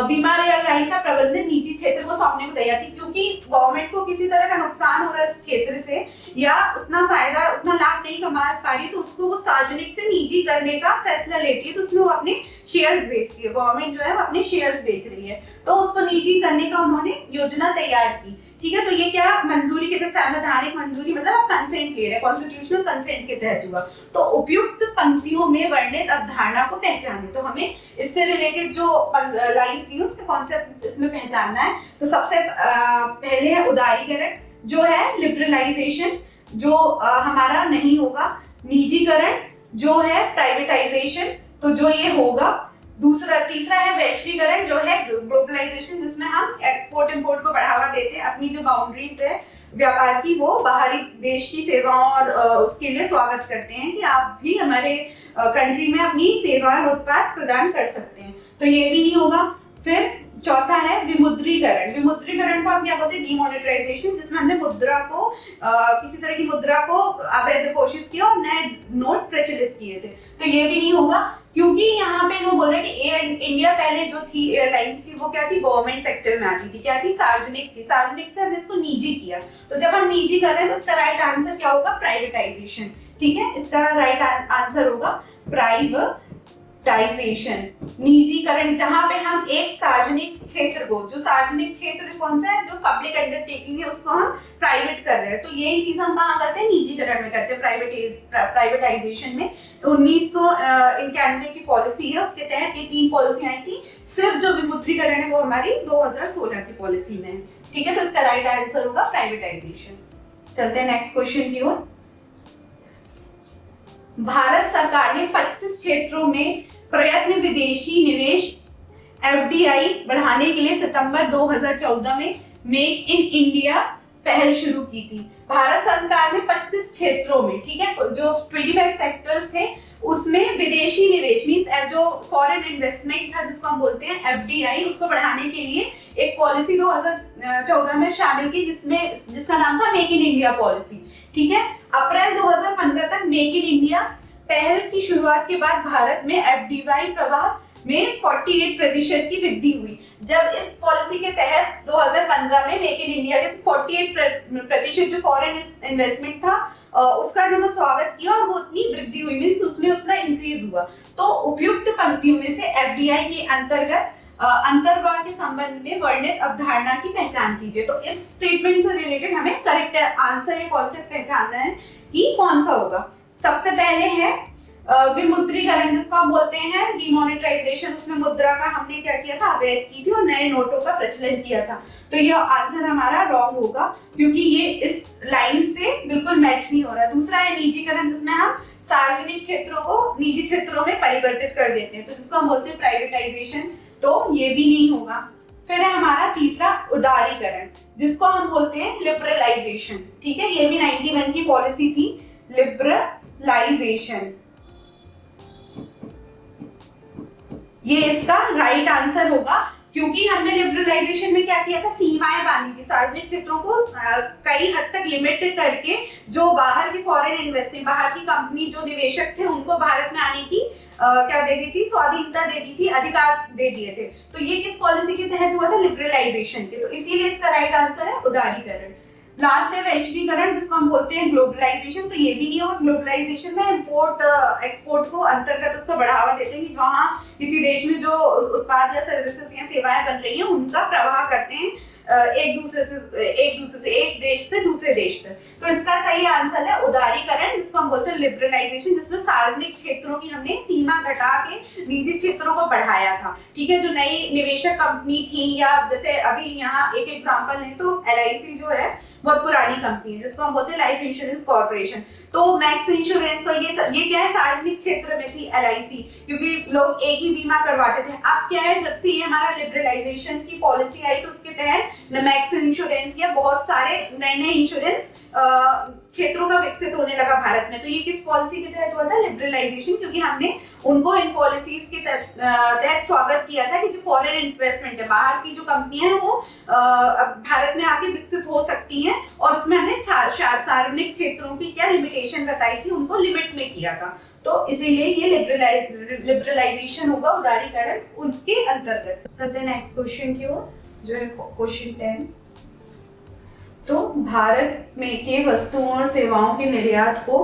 बीमार एयरलाइन का प्रबंधन निजी क्षेत्र को सौंपने को तैयार थी, क्योंकि गवर्नमेंट को किसी तरह का नुकसान हो रहा है इस क्षेत्र से या उतना फायदा उतना लाभ नहीं कमा पा रही, तो उसको वो सार्वजनिक से निजी करने का फैसला लेती है। तो उसमें वो अपने शेयर्स बेचती है, गवर्नमेंट जो है वो अपने शेयर्स बेच रही है, तो उसको निजी करने का उन्होंने योजना तैयार की। ठीक है, तो ये क्या मंजूरी के तहत संवैधानिक मंजूरी मतलब आप कंसेंट ले रहे हैं, कॉन्स्टिट्यूशनल कंसेंट के तहत हुआ। तो उपयुक्त पंक्तियों में वर्णित अवधारणा को पहचाने। तो हमें इससे रिलेटेड जो लाइंस दी उसका कॉन्सेप्ट इसमें पहचानना है। तो सबसे पहले है उदारीकरण जो है लिबरलाइजेशन जो हमारा नहीं होगा। निजीकरण जो है प्राइवेटाइजेशन, तो जो ये होगा। तीसरा है वैश्वीकरण जो है ग्लोबलाइजेशन, जिसमें हम एक्सपोर्ट इंपोर्ट को बढ़ावा देते हैं, अपनी जो बाउंड्रीज है व्यापार की वो बाहरी देश की सेवाओं और उसके लिए स्वागत करते हैं कि आप भी हमारे कंट्री में अपनी सेवा और उत्पाद प्रदान कर सकते हैं। तो ये भी नहीं होगा। फिर चौथा है विमुद्रीकरण। विमुद्रीकरण को हम क्या बोलते हैं? डीमोनेटाइजेशन, जिसमें हमने मुद्रा को किसी तरह की मुद्रा को अवैध घोषित किया और नए नोट प्रचलित किए थे। तो ये भी नहीं होगा, क्योंकि यहाँ पे वो बोल रहे हैं कि एयर इंडिया पहले जो थी एयरलाइंस थी वो क्या थी? गवर्नमेंट सेक्टर में आती थी। क्या थी? सार्वजनिक थी। सार्वजनिक से हमने इसको निजी किया। तो जब हम निजी कर रहे हैं तो इसका राइट आंसर क्या होगा? प्राइवेटाइजेशन। ठीक है, इसका राइट आंसर होगा प्राइवेटाइजेशन, निजीकरण, जहां पे हम एक सार्वजनिक क्षेत्र को, जो सार्वजनिक क्षेत्र कौन सा है? जो पब्लिक अंडरटेकिंग है, उसको हम प्राइवेट कर रहे हैं। तो यही चीज हम कहाँ करते हैं? निजीकरण में करते हैं, प्राइवेटाइजेशन में। 1991 की पॉलिसी है, उसके तहत ये 3 पॉलिसी आई थी। सिर्फ जो विमुद्रीकरण है वो हमारी 2016 की पॉलिसी में है। ठीक है, तो इसका राइट आंसर होगा प्राइवेटाइजेशन। चलते हैं नेक्स्ट क्वेश्चन की ओर। भारत सरकार ने 25 क्षेत्रों में प्रयत्न विदेशी निवेश एफडीआई बढ़ाने के लिए सितंबर 2014 में मेक इन इंडिया पहल शुरू की थी। भारत सरकार ने 25 क्षेत्रों में, ठीक है, जो 25 सेक्टर्स थे उसमें विदेशी निवेश मींस जो फॉरेन इन्वेस्टमेंट था, जिसको हम बोलते हैं एफडीआई, उसको बढ़ाने के लिए एक पॉलिसी 2014 में शामिल की, जिसका नाम था मेक इन इंडिया पॉलिसी। ठीक है, अप्रैल 2015 तक मेक इन इंडिया पहल की शुरुआत के बाद भारत में एफडीआई प्रवाह में 48% की वृद्धि हुई। जब इस पॉलिसी के तहत 2015 में मेक इन इंडिया के 48% जो फॉरेन इन्वेस्टमेंट था उसका उन्होंने स्वागत किया और वो उतनी वृद्धि हुई, मीन्स उसमें उतना इंक्रीज हुआ। तो उपयुक्त पंक्तियों में से एफडीआई के अंतर्गत अंतर्वाह के संबंध में वर्णित अवधारणा की पहचान कीजिए। तो इस स्टेटमेंट से रिलेटेड हमें करेक्ट आंसर या कॉन्सेप्ट पहचानना है कि कौन सा होगा। सबसे पहले है विमुद्रीकरण, जिसको हम बोलते हैं डीमोनेटाइजेशन। उसमें मुद्रा का हमने क्या किया था? अवैध की थी और नए नोटों का प्रचलन किया था। तो यह आंसर हमारा रॉन्ग होगा, क्योंकि ये इस लाइन से बिल्कुल मैच नहीं हो रहा। दूसरा है निजीकरण, जिसमें हम सार्वजनिक क्षेत्रों को निजी क्षेत्रों में परिवर्तित कर देते हैं, तो जिसको हम बोलते हैं प्राइवेटाइजेशन। तो ये भी नहीं होगा। फिर है हमारा तीसरा उदारीकरण, जिसको हम बोलते हैं लिबरलाइजेशन। ठीक है, ये भी 91 की पॉलिसी थी, लिबरलाइजेशन। ये इसका राइट आंसर होगा, क्योंकि हमने लिबरलाइजेशन में क्या किया था? सीमाएं बांधी थी, सार्वजनिक क्षेत्रों को कई हद तक लिमिटेड करके जो बाहर की फॉरेन इन्वेस्टमेंट, बाहर की कंपनी जो निवेशक थे उनको भारत में आने की क्या दे दी थी? स्वाधीनता दे दी थी, अधिकार दे दिए थे। तो ये किस पॉलिसी के तहत हुआ था? लिबरलाइजेशन के। तो इसीलिए इसका राइट आंसर है उदारीकरण। लास्ट है वैश्वीकरण, जिसको हम बोलते हैं ग्लोबलाइजेशन। तो ये भी नहीं होगा। ग्लोबलाइजेशन में इंपोर्ट एक्सपोर्ट को अंतर्गत उसको बढ़ावा देते हैं कि वहाँ किसी देश में जो उत्पाद या सर्विसेज या सेवाएं बन रही हैं उनका प्रवाह करते हैं एक दूसरे से एक देश से दूसरे देश तक। तो इसका सही आंसर है उदारीकरण, जिसको हम बोलते हैं लिबरलाइजेशन, जिसमें सार्वजनिक क्षेत्रों की हमने सीमा घटा के निजी क्षेत्रों को बढ़ाया था। ठीक है, जो नई निवेशक कंपनी थी, या जैसे अभी यहाँ एक एग्जांपल है तो LIC जो है बहुत पुरानी कंपनी है, जिसको हम बोलते हैं लाइफ इंश्योरेंस कॉर्पोरेशन। तो मैक्स इंश्योरेंस और ये क्या है? सार्वजनिक क्षेत्र में थी LIC, क्योंकि लोग एक ही बीमा करवाते थे। अब क्या है, जब से ये हमारा लिबरलाइजेशन की पॉलिसी आई तो उसके तहत मैक्स इंश्योरेंस या बहुत सारे नए नए इंश्योरेंस क्षेत्रों का विकसित होने लगा भारत में। तो ये किस पॉलिसी के तहत हुआ था? लिबरलाइजेशन, क्योंकि हमने उनको इन पॉलिसीज के तहत स्वागत किया था कि जो फॉरेन इन्वेस्टमेंट है, बाहर की जो कंपनियां हैं वो भारत में आके विकसित हो सकती हैं, और उसमें हमने सार्वजनिक क्षेत्रों की क्या लिमिटेशन बताई थी, उनको लिमिट में किया था। तो इसीलिए ये लिबरलाइजेशन होगा, उदारीकरण उसके अंतर्गत। चलते हैं नेक्स्ट क्वेश्चन की ओर, जो है क्वेश्चन 10। तो भारत में के वस्तुओं और सेवाओं के निर्यात को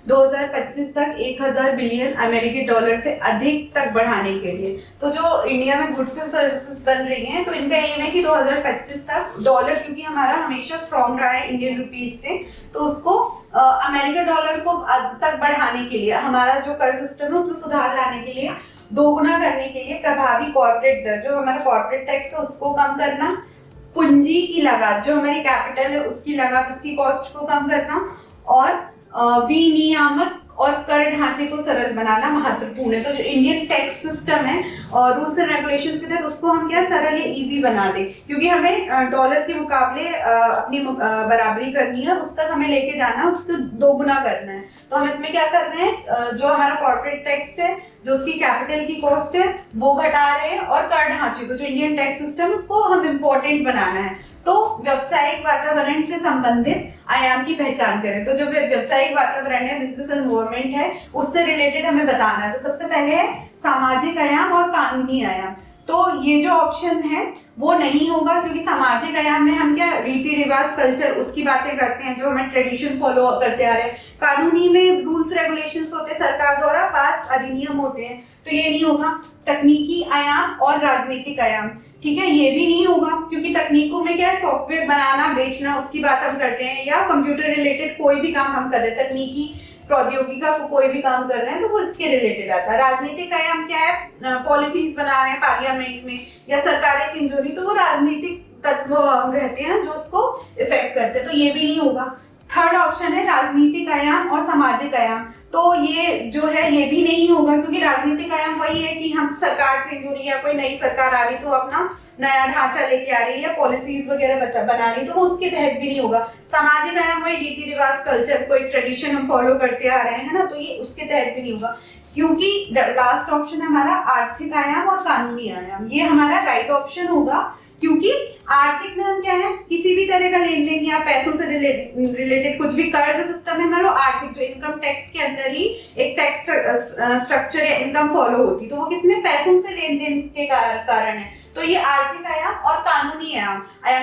2025 तक 1000 बिलियन अमेरिकी डॉलर से अधिक तक बढ़ाने के लिए, तो जो इंडिया में गुड्स एंड सर्विसेज बन रही हैं, तो इनका एम है कि 2025 तक डॉलर, क्योंकि हमारा हमेशा स्ट्रॉन्ग रहा है इंडियन रुपीज से, तो उसको अमेरिका डॉलर को तक बढ़ाने के लिए, हमारा जो कर सिस्टम है उसमें सुधार लाने के लिए, दोगुना करने के लिए प्रभावी कॉर्पोरेट दर, जो हमारा कॉर्पोरेट टैक्स है उसको कम करना, पूंजी की लागत, जो हमारी कैपिटल है उसकी लागत, उसकी कॉस्ट को कम करना, और विनियामक और कर ढांचे को सरल बनाना महत्वपूर्ण है। तो जो इंडियन टैक्स सिस्टम है और रूल्स एंड रेगुलेशंस के तहत उसको हम क्या सरल या इजी बना दें, क्योंकि हमें डॉलर के मुकाबले अपनी बराबरी करनी है, उस तक हमें लेके जाना है, उसको दोगुना करना है। तो हम इसमें क्या कर रहे हैं, जो हमारा कॉर्पोरेट टैक्स है, जो उसकी कैपिटल की कॉस्ट है वो घटा रहे हैं, और कर ढांचे को, जो इंडियन टैक्स सिस्टम, उसको हम इम्पोर्टेंट बनाना है। तो व्यावसायिक वातावरण से संबंधित आयाम की पहचान करें। तो जो व्यावसायिक वातावरण है, बिजनेस एनवायरनमेंट है, उससे रिलेटेड हमें बताना है। तो सबसे पहले है सामाजिक आयाम और कानूनी आयाम। तो ये जो ऑप्शन है वो नहीं होगा, क्योंकि सामाजिक आयाम में हम क्या रीति रिवाज कल्चर उसकी बातें करते हैं, जो हमें ट्रेडिशन फॉलो करते आ रहे हैं। कानूनी में रूल्स रेगुलेशंस होते हैं, सरकार द्वारा पास अधिनियम होते हैं, तो ये नहीं होगा। तकनीकी आयाम और राजनीतिक आयाम, ठीक है, ये भी नहीं होगा, क्योंकि तकनीकों में क्या है, सॉफ्टवेयर बनाना बेचना उसकी बात हम करते हैं, या कंप्यूटर रिलेटेड कोई भी काम हम कर रहे हैं, तकनीकी प्रौद्योगिकी का कोई भी काम कर रहे हैं, तो वो इसके रिलेटेड आता है। राजनीतिक आयाम क्या है, पॉलिसीज बना रहे हैं पार्लियामेंट में या सरकारें चेंज हो रही, तो वो राजनीतिक तत्व रहते हैं जो उसको इफेक्ट करते हैं, तो ये भी नहीं होगा। थर्ड ऑप्शन है राजनीतिक आयाम और सामाजिक आयाम। तो ये जो है ये भी नहीं होगा, क्योंकि राजनीतिक आयाम वही है कि हम सरकार चेंज हो रही है, कोई नई सरकार आ रही तो अपना नया ढांचा लेके आ रही है, पॉलिसीज वगैरह बना रही, तो उसके तहत भी नहीं होगा। सामाजिक आयाम वही रीति रिवाज कल्चर, कोई ट्रेडिशन हम फॉलो करते आ रहे हैं, है ना, तो ये उसके तहत भी नहीं होगा। क्योंकि लास्ट ऑप्शन है हमारा आर्थिक आयाम और कानूनी आयाम, ये हमारा राइट ऑप्शन होगा, क्योंकि आर्थिक में हम क्या है, किसी भी तरह का लेन देन या पैसों से रिलेटेड कुछ भी कर जो सिस्टम है हमारा, आर्थिक जो इनकम टैक्स के अंदर ही एक टैक्स स्ट्रक्चर या इनकम फॉलो होती, तो वो किसमें पैसों से लेन देन के कारण है। तो ये आर्थिक आयाम और कानूनी आयाम,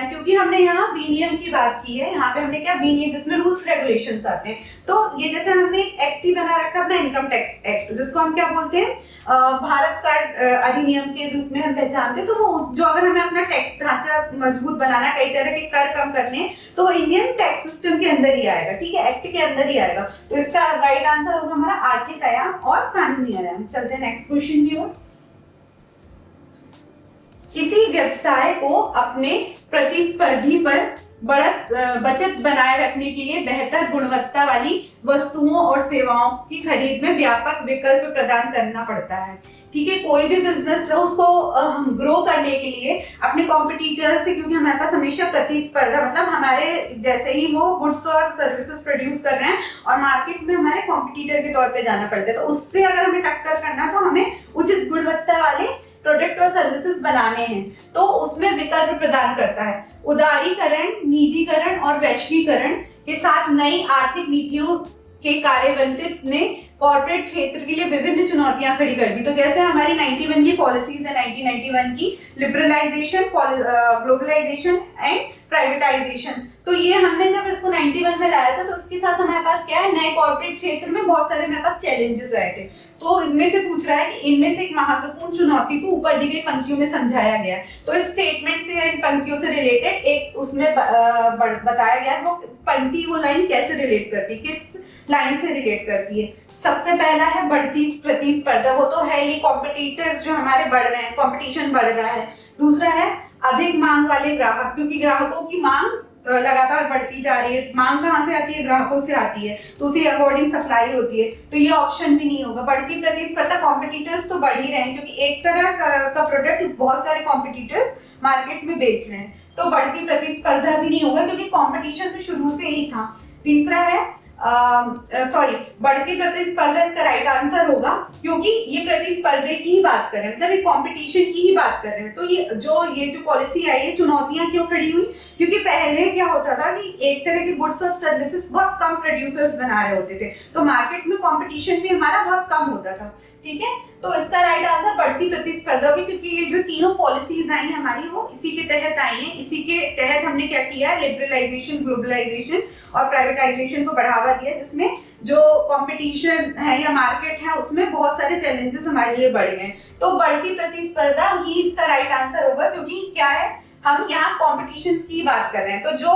क्योंकि हमने यहाँ विनियम की बात की है, यहाँ पे हमने क्या विनियम जिसमें रूल्स रेगुलेशंस आते हैं, तो ये जैसे हमने एक्ट ही बना रखा अपना इनकम टैक्स एक्ट, जिसको हम क्या बोलते हैं, भारत कर अधिनियम के रूप में हम पहचानते हैं। तो वो जो अगर हमें अपना टैक्स ढांचा मजबूत बनाना, कई तरह के कर कम करने, तो इंडियन टैक्स सिस्टम के अंदर ही आएगा, ठीक है, एक्ट के अंदर ही आएगा। तो इसका राइट आंसर होगा हमारा आर्थिक आयाम और कानूनी आयाम। चलते हैं नेक्स्ट क्वेश्चन की ओर। किसी व्यवसाय को अपने प्रतिस्पर्धी पर बचत बनाए रखने के लिए बेहतर गुणवत्ता वाली वस्तुओं और सेवाओं की खरीद में व्यापक विकल्प प्रदान करना पड़ता है, ठीक है। कोई भी बिजनेस है उसको ग्रो करने के लिए अपने कॉम्पिटिटर से, क्योंकि हमारे पास हमेशा प्रतिस्पर्धा, मतलब हमारे जैसे ही वो गुड्स और सर्विसेज प्रोड्यूस कर रहे हैं और मार्केट में हमारे कॉम्पिटिटर के तौर पे जाना पड़ता है, तो उससे अगर हमें टक्कर करना तो हमें उचित गुणवत्ता वाले प्रोडक्ट और सर्विसेज बनाने हैं, तो उसमें विकल्प प्रदान करता है। उदारीकरण, निजीकरण और वैश्वीकरण के साथ नई आर्थिक नीतियों के कार्यान्वयन ने कॉर्पोरेट क्षेत्र के लिए विभिन्न चुनौतियां खड़ी कर दी। तो जैसे हमारी 91 की पॉलिसीज है, 1991 की लिबरलाइजेशन, ग्लोबलाइजेशन एंड प्राइवेटाइजेशन, तो ये हमने जब इसको 91 में लाया था, तो उसके साथ हमारे पास क्या है, नए कॉर्पोरेट क्षेत्र में बहुत सारे हमारे पास चैलेंजेस आए थे। तो इनमें से पूछ रहा है कि इनमें से एक महत्वपूर्ण चुनौती को ऊपर दी गई पंक्तियों में समझाया गया। तो इस स्टेटमेंट से या इन पंक्तियों से रिलेटेड एक उसमें बताया गया, वो पंक्ति वो लाइन कैसे रिलेट करती है, किस लाइन से रिलेट करती है। सबसे पहला है बढ़ती प्रतिस्पर्धा, वो तो है ये, कॉम्पिटिटर्स जो हमारे बढ़ रहे हैं, कंपटीशन बढ़ रहा है। दूसरा है अधिक मांग वाले ग्राहक, क्योंकि ग्राहकों की मांग लगातार बढ़ती जा रही है। मांग कहाँ से आती है, ग्राहकों से आती है, तो उसी अकॉर्डिंग सप्लाई होती है, तो ये ऑप्शन भी नहीं होगा। बढ़ती प्रतिस्पर्धा, कॉम्पिटिटर्स तो बढ़ ही रहे हैं, क्योंकि एक तरह का प्रोडक्ट बहुत सारे कॉम्पिटिटर्स मार्केट में बेच रहे हैं, तो बढ़ती प्रतिस्पर्धा भी नहीं होगा, क्योंकि कॉम्पिटिशन तो शुरू से ही था। तीसरा है बढ़ती प्रतिस्पर्धा, इसका राइट आंसर होगा, क्योंकि ये प्रतिस्पर्धे की ही बात कर रहे हैं, मतलब ये कंपटीशन की ही बात कर रहे हैं। तो ये जो पॉलिसी आई है, चुनौतियां क्यों खड़ी हुई, क्योंकि पहले क्या होता था कि एक तरह के गुड्स और सर्विसेज बहुत कम प्रोड्यूसर्स बना रहे होते थे, तो मार्केट में कंपटीशन भी हमारा बहुत कम होता था, ठीक है। तो इसका राइट आंसर बढ़ती प्रतिस्पर्धा होगी, क्योंकि ये जो तीनों पॉलिसीज आई हमारी वो इसी के तहत आई हैं। इसी के तहत हमने क्या किया, लिबरलाइजेशन, ग्लोबलाइजेशन और प्राइवेटाइजेशन को बढ़ावा दिया, जिसमें जो कंपटीशन है या मार्केट है उसमें बहुत सारे चैलेंजेस हमारे लिए बढ़ गए। तो बढ़ती प्रतिस्पर्धा ही इसका राइट आंसर होगा, क्योंकि क्या है, हम यहाँ कॉम्पिटिशन की बात कर रहे हैं, तो जो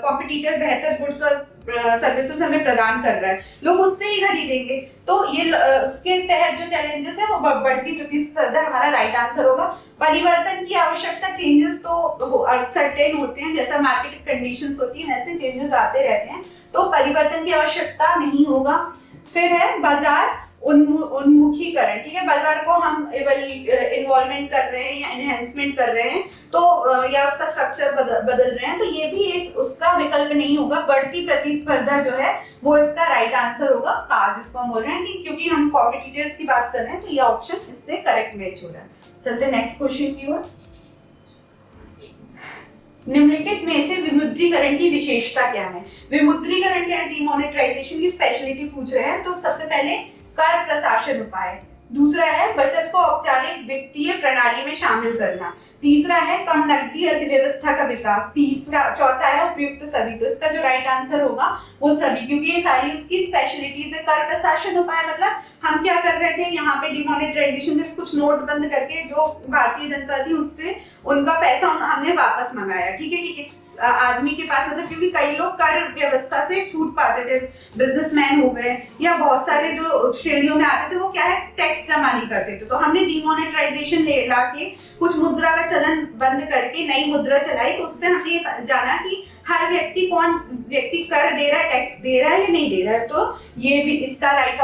कॉम्पिटिटर बेहतर गुड्स और सर्विसेज हमें प्रदान कर रहा है, लोग उससे ही खरीदेंगे, तो ये उसके तहत जो चैलेंजेस है वो बढ़ती प्रतिस्पर्धा हमारा राइट आंसर होगा। परिवर्तन की आवश्यकता, चेंजेस तो सर्टेन होते हैं, जैसा मार्केट कंडीशंस होती है वैसे चेंजेस आते रहते हैं, तो परिवर्तन की आवश्यकता नहीं होगा। फिर है बाजार उन्मुखीकरण, ठीक है, बाजार को हम इन्वॉल्वमेंट कर रहे हैं या एनहेंसमेंट कर रहे हैं तो या उसका स्ट्रक्चर बदल रहे हैं, तो ये भी एक उसका विकल्प नहीं होगा। बढ़ती प्रतिस्पर्धा जो है वो इसका राइट आंसर होगा का, जिसको हम बोल रहे हैं कि क्योंकि हम कॉम्पिटिटर्स की बात कर रहे हैं तो ये ऑप्शन इससे करेक्ट मैच हो रहा है। चलते नेक्स्ट क्वेश्चन की ओर। निम्नलिखित में से विमुद्रीकरण की विशेषता क्या है? विमुद्रीकरण क्या है? डिमोनेटाइजेशन की स्पेशलिटी पूछ रहे हैं। तो सबसे पहले कर प्रशासन उपाय, दूसरा है बचत को औपचारिक वित्तीय प्रणाली में शामिल करना, तीसरा है कम नकदी अर्थव्यवस्था का विकास, चौथा है उपयुक्त सभी। तो इसका जो राइट आंसर होगा वो सभी, क्योंकि ये सारी उसकी स्पेशलिटीज है। कर प्रशासन उपाय मतलब हम क्या कर रहे थे यहाँ पे डिमोनेटाइजेशन में कुछ नोट बंद करके जो भारतीय जनता थी उससे उनका पैसा हमने वापस मंगाया, ठीक है, कि किस आदमी के पास, मतलब क्योंकि कई लोग कर व्यवस्था से छूट पाते थे, बिजनेसमैन हो गए या बहुत सारे जो श्रेणियों में आते थे वो क्या है टैक्स जमा नहीं करते थे। तो हमने डिमोनेटाइजेशन ला के कुछ मुद्रा का चलन बंद करके नई मुद्रा चलाई, तो उससे हमने जाना कि हर व्यक्ति कौन व्यक्ति कर दे रहा है, टैक्स दे रहा है या नहीं दे रहा है। तो ये भी इसका राइट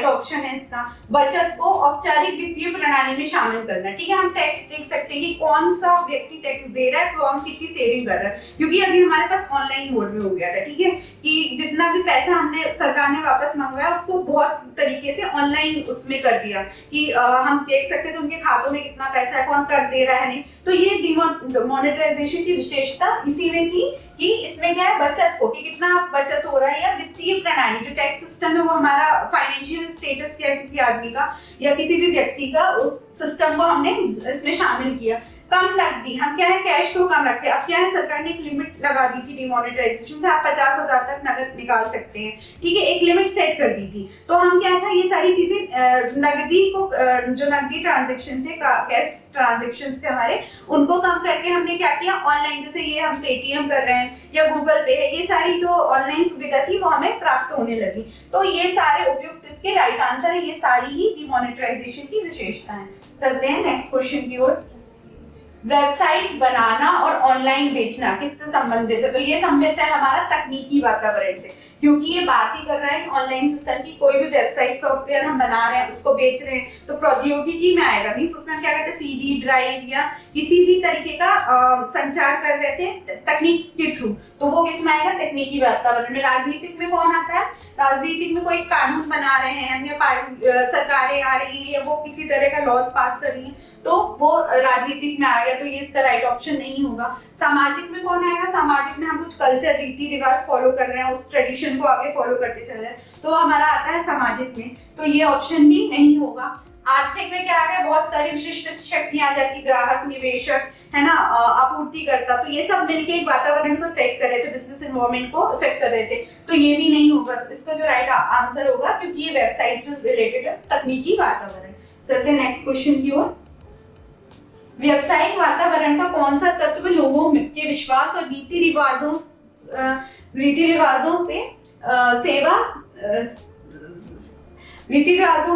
ऑप्शन है इसका। बचत को औपचारिक वित्तीय प्रणाली में शामिल करना, ठीक है, हम टैक्स देख सकते हैं कि कौन सा व्यक्ति टैक्स दे रहा है, कौन कितनी सेविंग कर रहा है, क्योंकि अभी हमारे पास ऑनलाइन मोड में हो गया था, ठीक है, कि जितना भी पैसा हमने सरकार ने वापस मंगवाया उसको बहुत तरीके से ऑनलाइन उसमें कर दिया कि हम देख सकते थे उनके खातों में कितना पैसा है, कौन कर दे रहा है नहीं। तो ये डिमोनेटाइजेशन की विशेषता इसी में थी कि इसमें क्या है बचत को, कि कितना बचत हो रहा है, या वित्तीय प्रणाली जो टैक्स सिस्टम है वो हमारा फाइनेंशियल स्टेटस क्या है किसी आदमी का या किसी भी व्यक्ति का, उस सिस्टम को हमने इसमें शामिल किया। कम नकदी, हम क्या है कैश को कम रखते हैं। अब क्या है सरकार ने एक लिमिट लगा दी थी डिमोनेटाइजेशन में, आप 50,000 तक नगद निकाल सकते हैं, ठीक है, एक लिमिट सेट कर दी थी। तो हम क्या था ये सारी चीजें नकदी को जो नकदी ट्रांजेक्शन थे, कैश ट्रांजेक्शंस थे हमारे, उनको कम करके हमने क्या किया ऑनलाइन, जैसे ये हम पेटीएम कर रहे हैं या गूगल पे है, ये सारी जो ऑनलाइन सुविधा थी वो हमें प्राप्त होने लगी। तो ये सारे उपयुक्त इसके राइट आंसर है, ये सारी ही डिमोनेटाइजेशन की विशेषता है। चलते हैं नेक्स्ट क्वेश्चन की ओर। वेबसाइट बनाना और ऑनलाइन बेचना किससे संबंधित है? तो ये संबंधित है हमारा तकनीकी वातावरण से, क्योंकि ये बात ही कर रहा है कि ऑनलाइन सिस्टम की कोई भी वेबसाइट सॉफ्टवेयर हम बना रहे हैं उसको बेच रहे हैं तो प्रौद्योगिकी में आएगा, मीन्स उसमें हम क्या करते हैं सीडी ड्राइव या किसी भी तरीके का संचार कर रहे थे तकनीक के थ्रू, तो वो किस में आएगा तकनीकी वातावरण में। राजनीतिक में कौन आता है? राजनीतिक में कोई कानून बना रहे हैं या सरकारें आ रही है या वो किसी तरह का लॉज पास कर रही है तो वो राजनीतिक में आएगा, तो ये इसका राइट ऑप्शन नहीं होगा। सामाजिक में कौन आएगा? सामाजिक में हम कुछ कल्चर रीति रिवाज फॉलो कर रहे हैं, उस ट्रेडिशन को आगे फॉलो करते चल रहे हैं, तो हमारा आता है सामाजिक में, तो ये ऑप्शन भी नहीं होगा। आर्थिक में क्या आ गया? बहुत सारी विशिष्ट शक्तियां आ जाती, ग्राहक, निवेशक, है ना, आपूर्तिकर्ता, तो ये सब मिलके एक वातावरण को इफेक्ट कर रहे थे, बिजनेस एनवायरनमेंट को इफेक्ट कर रहे थे, तो ये भी नहीं होगा। तो इसका जो राइट आंसर होगा, क्योंकि ये वेबसाइट से रिलेटेड है, तकनीकी वातावरण। चलते हैं नेक्स्ट क्वेश्चन की ओर। व्यावसायिक वातावरण का कौन सा तत्व लोगों के विश्वास और रीति रिवाजों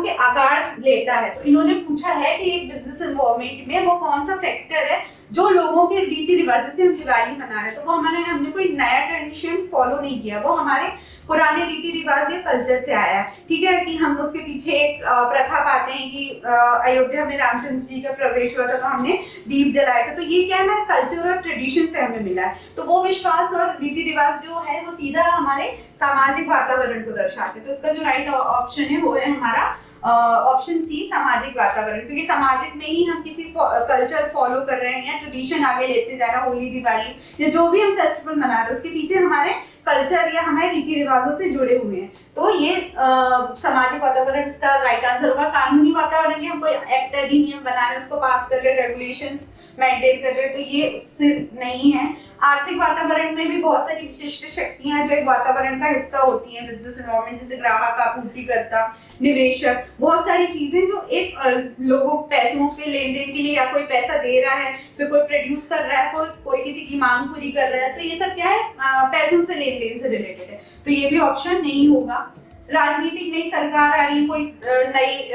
के आकार लेता है? तो इन्होंने पूछा है कि एक बिजनेस एनवायरनमेंट में वो कौन सा फैक्टर है जो लोगों के रीति रिवाज, जैसे हम दिवाली मना रहे हैं तो वो हमने कोई नया ट्रेडिशन फॉलो नहीं किया, वो हमारे पुराने रीति रिवाज या कल्चर से आया है, ठीक है, कि हम उसके पीछे एक प्रथा पाते हैं कि अयोध्या में रामचंद्र जी का प्रवेश हुआ था तो हमने दीप जलाए थे, तो ये क्या है हमारे कल्चर और ट्रेडिशन से हमें मिला है। तो वो विश्वास और रीति रिवाज जो है वो सीधा हमारे सामाजिक वातावरण को दर्शाते हैं। तो इसका जो राइट ऑप्शन है वो है हमारा ऑप्शन सी, सामाजिक वातावरण, क्योंकि सामाजिक में ही हम किसी कल्चर फॉलो कर रहे हैं या ट्रेडिशन आगे लेते जा रहे हैं, होली दिवाली या जो भी हम फेस्टिवल मना रहे हैं उसके पीछे हमारे कल्चर या हमारे रीति रिवाजों से जुड़े हुए हैं, तो ये सामाजिक वातावरण इसका राइट आंसर होगा। कानूनी वातावरण की हम कोई एक्ट अधिनियम बना रहे हैं, उसको पास कर रहे हैं, रेगुलेशंस मेंटेन कर रहे हैं, तो ये उससे नहीं है। आर्थिक वातावरण में भी बहुत सारी विशिष्ट शक्तियां जो एक वातावरण का हिस्सा होती हैं, बिजनेस एनवायरनमेंट, जैसे ग्राहक, आपूर्तिकर्ता, निवेशक, बहुत सारी चीजें जो एक लोगों पैसों के लेन देन के लिए या कोई पैसा दे रहा है, फिर कोई प्रोड्यूस कर रहा है, कोई किसी की मांग पूरी कर रहा है, तो ये सब क्या है पैसों से लेन देन से रिलेटेड है, तो ये भी ऑप्शन नहीं होगा। राजनीतिक नई सरकार आ रही, कोई नई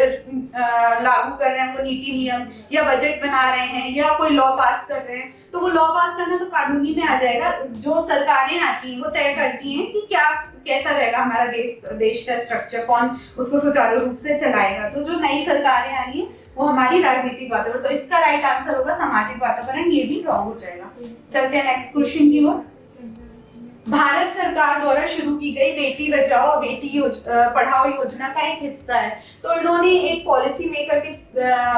लागू कर रहे हैं कोई नीति नियम या बजट बना रहे हैं या कोई लॉ पास कर रहे हैं, तो वो लॉ पास करना तो कानूनी में आ जाएगा। जो सरकारें आती हैं वो तय करती हैं कि क्या कैसा रहेगा हमारा देश का स्ट्रक्चर, कौन उसको सुचारू रूप से चलाएगा। तो जो नई सरकारें आ रही है वो हमारी राजनीतिक वातावरण, तो इसका राइट आंसर होगा सामाजिक वातावरण, ये भी रॉन्ग हो जाएगा। चलते हैं नेक्स्ट क्वेश्चन की ओर। भारत सरकार द्वारा शुरू की गई बेटी बचाओ और बेटी पढ़ाओ योजना का एक हिस्सा है। तो इन्होंने एक पॉलिसी मेकर के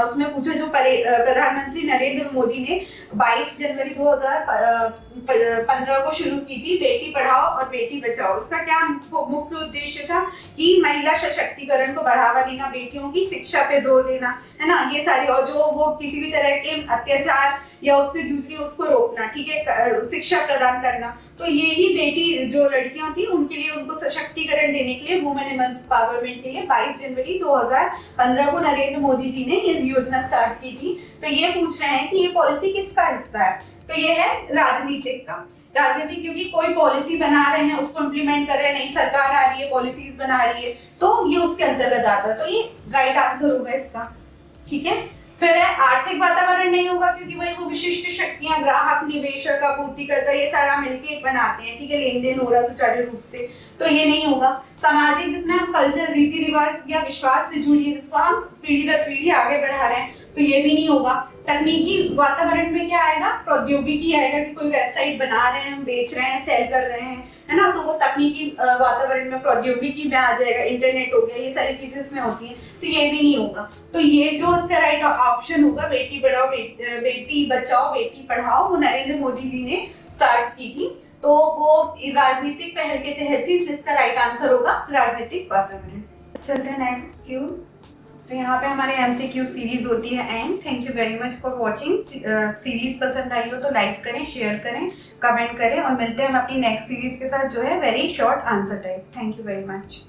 उसमें पूछा, जो प्रधानमंत्री नरेंद्र मोदी ने 22 जनवरी 2015 को शुरू की थी, बेटी पढ़ाओ और बेटी बचाओ। उसका क्या मुख्य उद्देश्य था कि महिला सशक्तिकरण को बढ़ावा देना, बेटियों की शिक्षा पे जोर देना, है ना, ये सारी, और जो वो किसी भी तरह के अत्याचार या उससे जूझ रही है उसको रोकना, ठीक है, शिक्षा प्रदान करना। तो ये ही बेटी जो लड़कियां थी उनके लिए, उनको सशक्तिकरण देने के लिए, वुमेन एम्पावरमेंट के लिए 22 जनवरी 2015 को नरेंद्र मोदी जी ने ये योजना स्टार्ट की थी। तो ये पूछ रहे हैं कि ये पॉलिसी किसका हिस्सा है, तो ये है राजनीतिक का। राजनीतिक, क्योंकि कोई पॉलिसी बना रहे हैं, उसको इम्प्लीमेंट कर रहे हैं, नई सरकार आ रही है, पॉलिसीज बना रही है, तो ये उसके अंतर्गत आता है। तो ये राइट आंसर होगा इसका, ठीक है। फिर है आर्थिक वातावरण नहीं होगा, क्योंकि वही वो विशिष्ट शक्तियां, ग्राहक, निवेशक, आपूर्तिकर्ता, ये सारा मिलके बनाते हैं, ठीक है, लेन देन हो रहा सुचारू रूप से, तो ये नहीं होगा। सामाजिक, जिसमें हम कल्चर, रीति रिवाज या विश्वास से जुड़ी है, जिसको हम पीढ़ी दर पीढ़ी आगे बढ़ा रहे हैं, तो ये भी नहीं होगा। तकनीकी वातावरण में क्या आएगा, प्रौद्योगिकी आएगा, कि कोई वेबसाइट बना रहे हैं, हम बेच रहे हैं, सेल कर रहे हैं, है ना, तो वो तकनीकी वातावरण में, प्रौद्योगिकी में आ जाएगा, इंटरनेट हो गया, ये सारी चीजें इसमें होती हैं, तो ये भी नहीं होगा। तो ये जो इसका राइट ऑप्शन होगा, बेटी पढ़ाओ बेटी बचाओ बेटी पढ़ाओ, वो नरेंद्र मोदी जी ने स्टार्ट की थी, तो वो राजनीतिक पहल के तहत थी, इसलिए इसका राइट आंसर होगा राजनीतिक वातावरण। चलते हैं नेक्स्ट क्यू। तो यहाँ पे हमारे MCQ सीरीज होती है and. Thank you very much for watching. Series पसंद आई हो तो लाइक करें, शेयर करें, कमेंट करें, और मिलते हैं हम अपनी नेक्स्ट सीरीज के साथ, जो है very short answer type. Thank you very much.